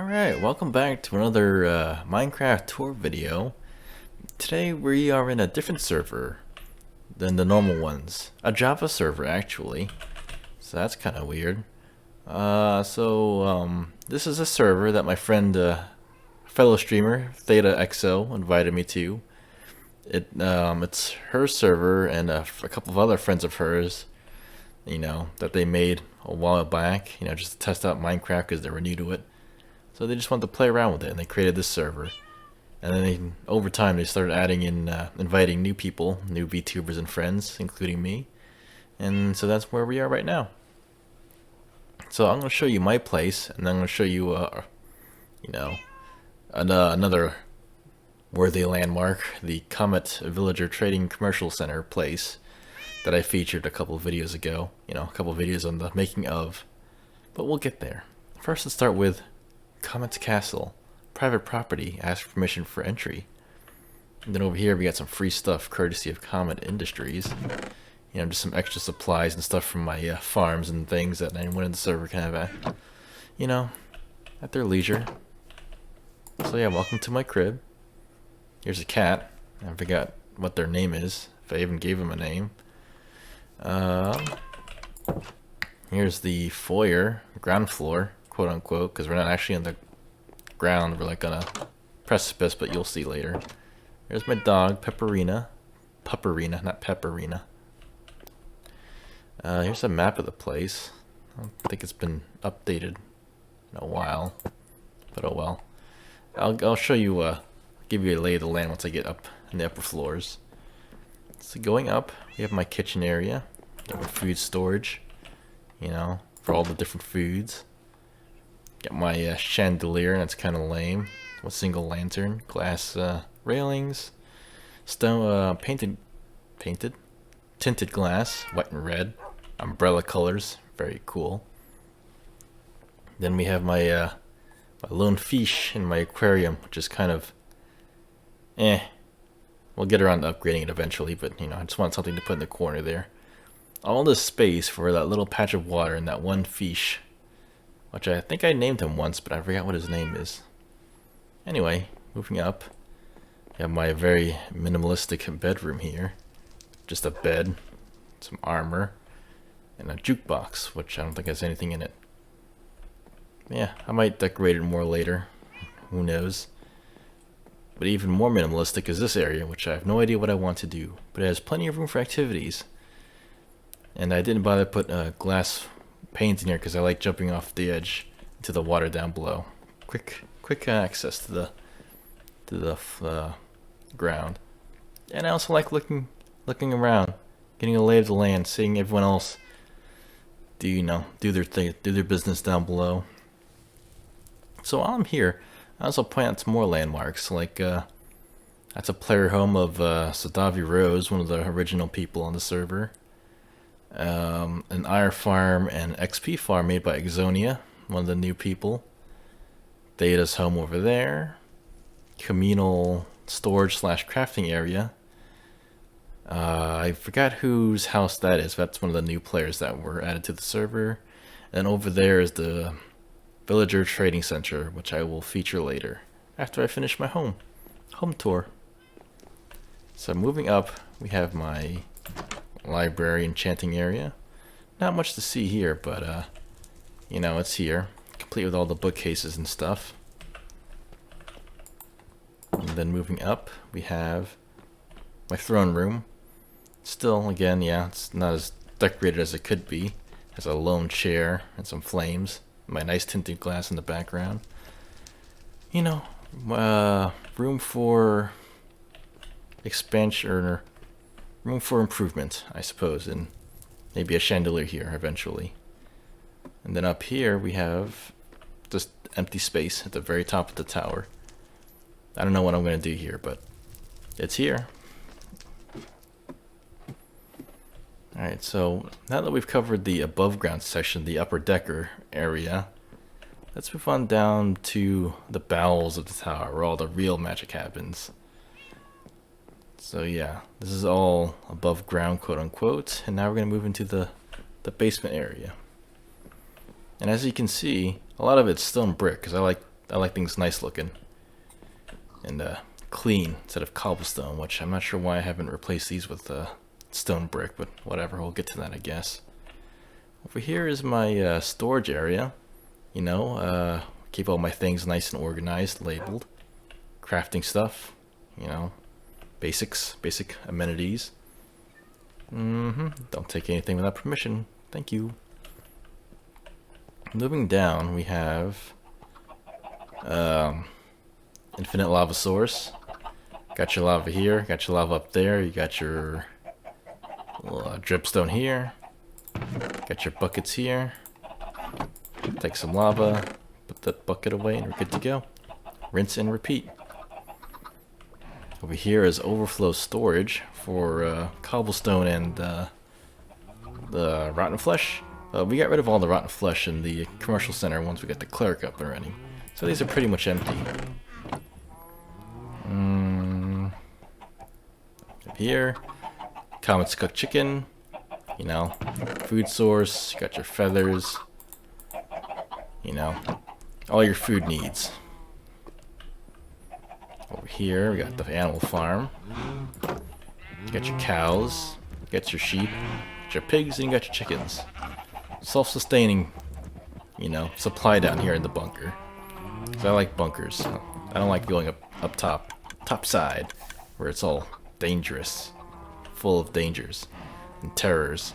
Alright, welcome back to another Minecraft tour video. Today we are in a different server than the normal ones. A Java server, actually. So that's kind of weird. This is a server that my friend, fellow streamer, ThetaXO, invited me to. It's her server and a couple of other friends of hers, that they made a while back, just to test out Minecraft because they were new to it. So they just wanted to play around with it, and they created this server. And then over time, they started adding in, inviting new people, new VTubers and friends, including me. And so that's where we are right now. So I'm going to show you my place, and then I'm going to show you, another worthy landmark, the Comet Villager Trading Commercial Center place that I featured a couple of videos ago. A couple of videos on the making of. But we'll get there. First, let's start with Comet's Castle, private property, ask permission for entry. And then over here we got some free stuff courtesy of Comet Industries. Just some extra supplies and stuff from my farms and things that anyone in the server can have at their leisure. So yeah, welcome to my crib. Here's a cat. I forgot what their name is, if I even gave them a name. Here's the foyer, ground floor, quote unquote, because we're not actually on the ground, we're like on a precipice, but you'll see later. There's my dog, Pepperina, not Pepperina. Here's a map of the place. I don't think it's been updated in a while, but oh well. I'll show you, give you a lay of the land once I get up in the upper floors. So going up, we have my kitchen area, got my food storage, for all the different foods. Got my chandelier, and it's kind of lame. One single lantern, glass railings, stone tinted glass, white and red, umbrella colors, very cool. Then we have my my lone fish in my aquarium, which is kind of We'll get around to upgrading it eventually, but I just want something to put in the corner there. All this space for that little patch of water and that one fish, which I think I named him once, but I forgot what his name is. Anyway, moving up, I have my very minimalistic bedroom here. Just a bed, some armor, and a jukebox, which I don't think has anything in it. Yeah, I might decorate it more later. Who knows? But even more minimalistic is this area, which I have no idea what I want to do. But it has plenty of room for activities. And I didn't bother to put glass panes in here because I like jumping off the edge into the water down below. Quick access to the ground. And I also like looking around, getting a lay of the land, seeing everyone else do their thing, do their business down below. So while I'm here, I also point out some more landmarks, like that's a player home of Sadavi Rose, one of the original people on the server. An Iron Farm and XP farm made by Exonia, one of the new people. Theta's home over there. Communal storage / crafting area. I forgot whose house that is. That's one of the new players that were added to the server. And over there is the Villager Trading Center, which I will feature later after I finish my home tour. So moving up, we have my library enchanting area. Not much to see here, but it's here, complete with all the bookcases and stuff. And then moving up, we have my throne room. Still, again, yeah, it's not as decorated as it could be. It has a lone chair and some flames. My nice tinted glass in the background. Room for expansion, or room for improvement, I suppose, and maybe a chandelier here eventually. And then up here we have just empty space at the very top of the tower. I don't know what I'm going to do here, but it's here. Alright, so now that we've covered the above ground section, the upper decker area, let's move on down to the bowels of the tower where all the real magic happens. So yeah, this is all above ground, quote unquote, and now we're going to move into the basement area. And as you can see, a lot of it's stone brick because I like I like things nice looking and clean instead of cobblestone, which I'm not sure why I haven't replaced these with stone brick, but whatever, we'll get to that, I guess. Over here is my storage area. You know, keep all my things nice and organized, labeled. Crafting stuff, you know, basic amenities. Don't take anything without permission. Thank you. Moving down, we have infinite lava source. Got your lava here, got your lava up there, you got your dripstone here, got your buckets here. Take some lava, put that bucket away, and we're good to go. Rinse and repeat. Over here is Overflow Storage for cobblestone and the rotten flesh. We got rid of all the rotten flesh in the commercial center once we got the cleric up and running. So these are pretty much empty. Up here, Comet's cooked chicken. You know, food source. You got your feathers. You know, all your food needs. Over here, we got the animal farm. You got your cows, you got your sheep, you got your pigs, and you got your chickens. Self-sustaining, you know, supply down here in the bunker. Because I like bunkers. I don't like going up top side, where it's all dangerous, full of dangers and terrors.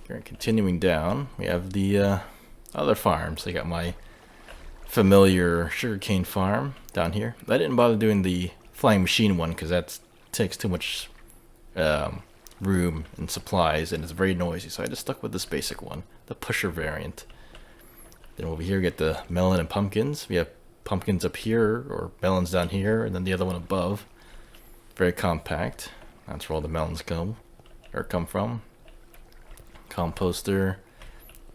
Here, continuing down, we have the other farms. I got my familiar Sugarcane Farm down here. I didn't bother doing the flying machine one because that takes too much room and supplies and it's very noisy, so I just stuck with this basic one, the pusher variant. Then over here we get the melon and pumpkins. We have pumpkins up here, or melons down here, and then the other one above. Very compact. That's where all the melons come from. Composter.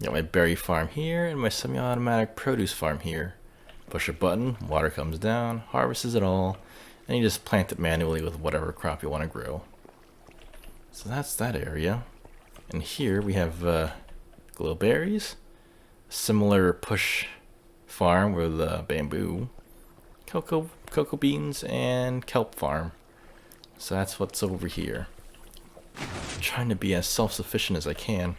Got my berry farm here and my semi-automatic produce farm here. Push a button, water comes down, harvests it all, and you just plant it manually with whatever crop you want to grow. So that's that area. And here we have glowberries, similar push farm with bamboo, cocoa beans, and kelp farm. So that's what's over here. I'm trying to be as self-sufficient as I can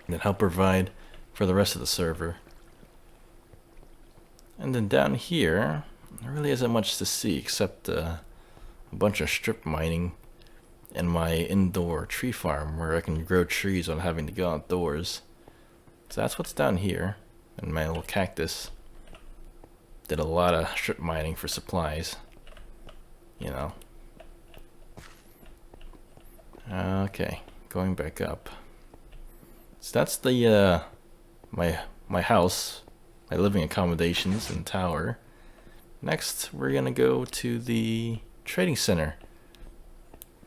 and help provide for the rest of the server. And then down here, there really isn't much to see except a bunch of strip mining and my indoor tree farm where I can grow trees without having to go outdoors. So that's what's down here. And my little cactus did a lot of strip mining for supplies, you know. Okay, going back up. So that's the my house, my living accommodations and tower. Next, we're gonna go to the trading center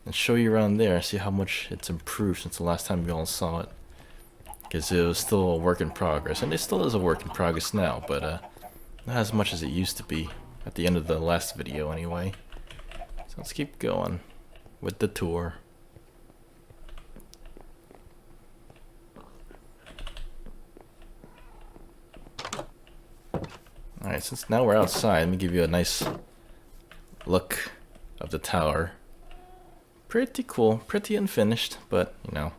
and show you around there. See how much it's improved since the last time you all saw it. Because it was still a work in progress, and it still is a work in progress now, but not as much as it used to be at the end of the last video anyway. So let's keep going with the tour. Alright, since now we're outside, let me give you a nice look of the tower. Pretty cool, pretty unfinished, but you know,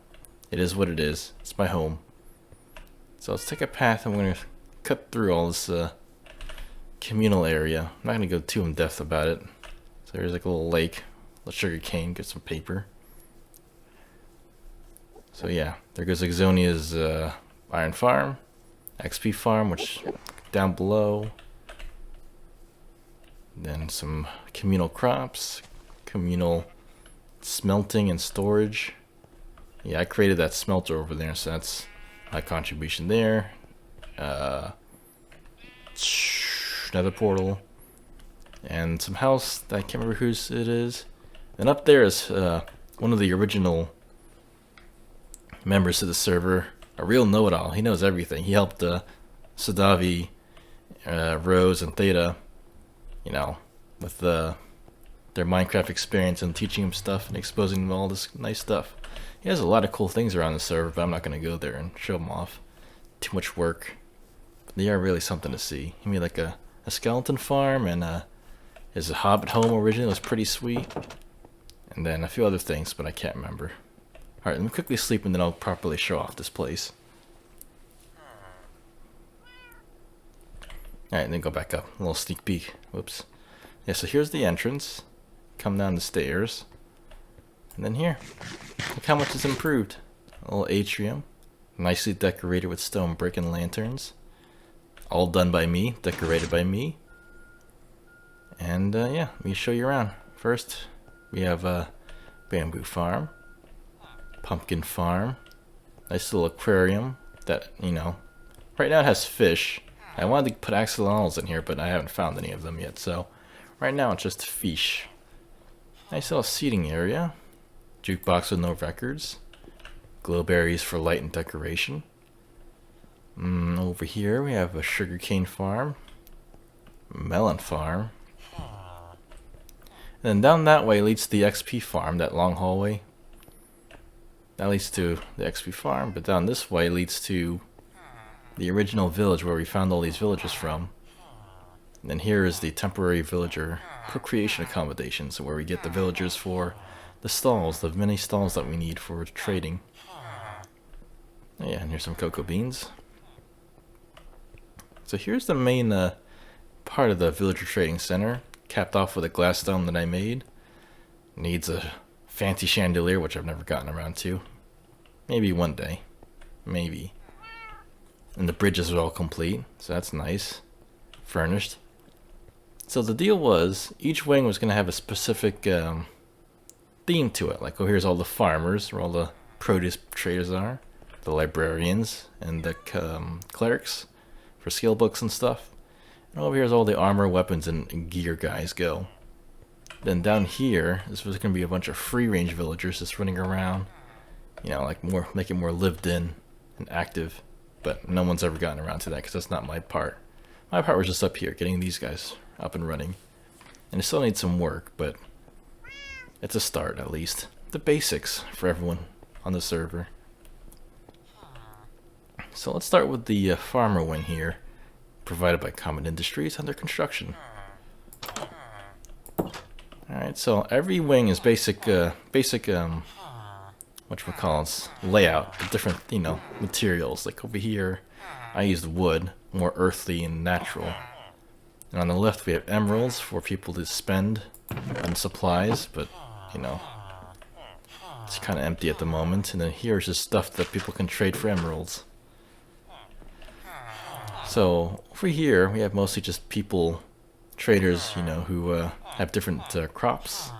it is what it is. It's my home. So let's take a path and we're going to cut through all this communal area. I'm not going to go too in depth about it. So there's like a little lake, a sugar cane, get some paper. So yeah, there goes Exonia's iron farm, XP farm, which down below. Then some communal crops, communal smelting and storage. Yeah, I created that smelter over there, so that's my contribution there. Nether portal. And some house that I can't remember whose it is. And up there is one of the original members of the server, a real know-it-all. He knows everything. He helped Sadavi, Rose, and Theta, you know, with their Minecraft experience and teaching them stuff and exposing them to all this nice stuff. He has a lot of cool things around the server, but I'm not going to go there and show them off. Too much work. They are really something to see. He made like a skeleton farm, and his hobbit home originally was pretty sweet. And then a few other things, but I can't remember. Alright, let me quickly sleep and then I'll properly show off this place. Alright, then go back up. A little sneak peek. Whoops. Yeah, so here's the entrance. Come down the stairs. And then here. Look how much it's improved. A little atrium. Nicely decorated with stone brick and lanterns. All done by me. Decorated by me. And yeah, let me show you around. First, we have a bamboo farm. Pumpkin farm. Nice little aquarium that, you know, right now it has fish. I wanted to put axolotls in here, but I haven't found any of them yet, so right now it's just fish. Nice little seating area. Jukebox with no records. Glowberries for light and decoration. Over here we have a sugarcane farm. Melon farm. And then down that way leads to the XP farm, that long hallway. That leads to the XP farm, but down this way leads to the original village where we found all these villagers from. And then here is the temporary villager procreation accommodations, where we get the villagers for the stalls, the many stalls that we need for trading. Oh yeah, and here's some cocoa beans. So here's the main part of the villager trading center, capped off with a glass dome that I made. Needs a fancy chandelier, which I've never gotten around to. Maybe one day. Maybe. And the bridges are all complete, so that's nice. Furnished. So the deal was, each wing was going to have a specific theme to it. Like, oh, here's all the farmers, where all the produce traders are. The librarians, and the clerics for skill books and stuff. And over here's all the armor, weapons, and gear guys go. Then down here, this was going to be a bunch of free-range villagers just running around. You know, like make it more lived in and active. But no one's ever gotten around to that because that's not my part. My part was just up here, getting these guys up and running. And it still needs some work, but it's a start at least. The basics for everyone on the server. So let's start with the farmer wing here, provided by Comet Industries under construction. Alright, so every wing is basic whatchamacallits, layout, with different, you know, materials. Like over here, I used wood, more earthly and natural. And on the left we have emeralds for people to spend on supplies, but, you know, it's kind of empty at the moment. And then here's just stuff that people can trade for emeralds. So over here we have mostly just people, traders, you know, who have different crops,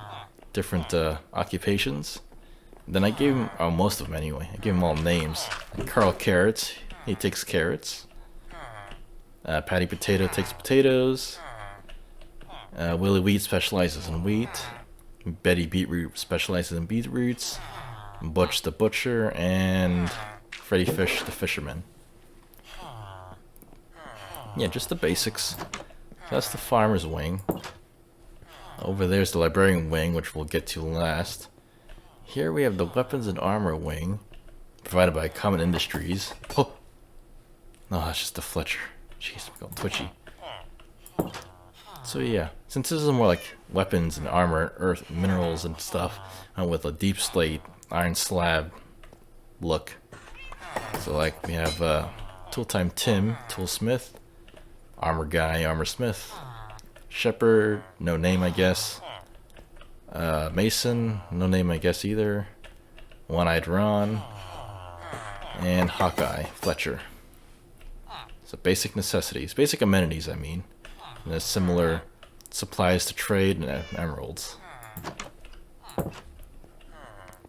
different occupations. Then I gave him, oh, most of them anyway, I gave them all names. Carl Carrots, he takes carrots. Patty Potato takes potatoes. Willie Wheat specializes in wheat. Betty Beetroot specializes in beetroots. Butch the Butcher, and Freddy Fish the Fisherman. Yeah, just the basics. That's the farmer's wing. Over there's the librarian wing, which we'll get to last. Here we have the weapons and armor wing, provided by Comet Industries. Oh, no, that's just the Fletcher. Jeez, I'm going twitchy. So yeah, since this is more like weapons and armor, earth, minerals and stuff, with a deep slate, iron slab look. So like we have Tool Time Tim, Toolsmith, Armor Guy, Armor Smith, Shepherd, no name I guess. Mason, no name I guess either. One-Eyed Ron, and Hawkeye, Fletcher. So basic necessities, basic amenities I mean. And there's similar supplies to trade and emeralds.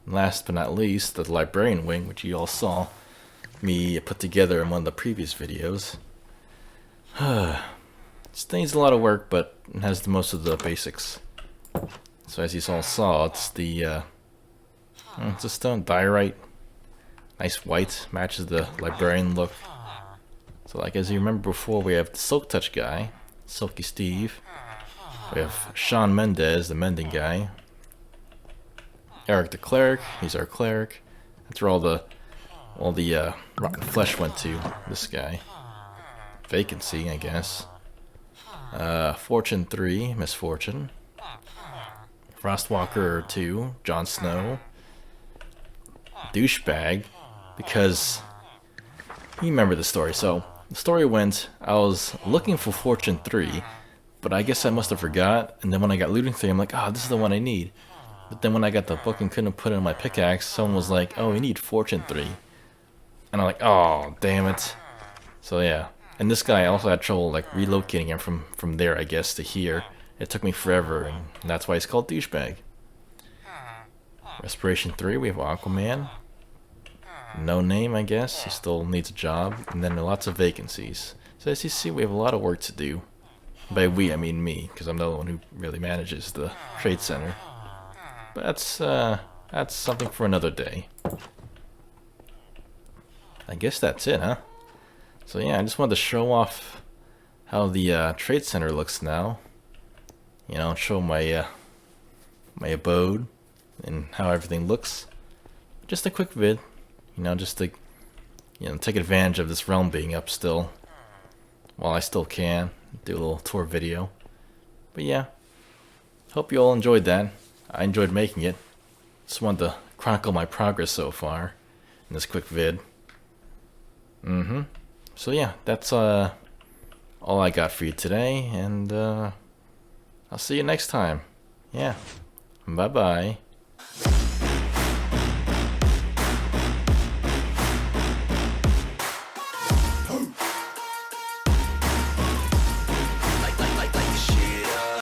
Last but not least, the librarian wing, which you all saw me put together in one of the previous videos. This needs a lot of work, but it has the most of the basics. So as you all saw, it's the it's a stone diorite, nice white, matches the librarian look. So like as you remember before, we have the Silk Touch guy, Silky Steve. We have Sean Mendez, the mending guy. Eric the cleric, he's our cleric. That's where all the rotten flesh went to. This guy. vacancy, I guess. Fortune 3, Misfortune. Frostwalker 2, Jon Snow. Douchebag, because you remember the story. So the story went, I was looking for Fortune 3, but I guess I must have forgot, and then when I got Looting 3, I'm like, this is the one I need. But then when I got the book and couldn't put it in my pickaxe, someone was like, oh, you need Fortune 3. And I'm like, oh, damn it. So yeah. And this guy, I also had trouble like relocating him from there, I guess, to here. It took me forever, and that's why he's called Douchebag. Respiration 3, we have Aquaman. No name, I guess. He still needs a job. And then lots of vacancies. So as you see, we have a lot of work to do. By we, I mean me, because I'm the one who really manages the trade center. But that's something for another day. I guess that's it, huh? So yeah, I just wanted to show off how the trade center looks now. You know, show my my abode and how everything looks. Just a quick vid, you know, just to take advantage of this realm being up still, while I still can do a little tour video. But yeah, hope you all enjoyed that. I enjoyed making it. Just wanted to chronicle my progress so far in this quick vid. So yeah, that's all I got for you today, and I'll see you next time. Yeah, bye bye.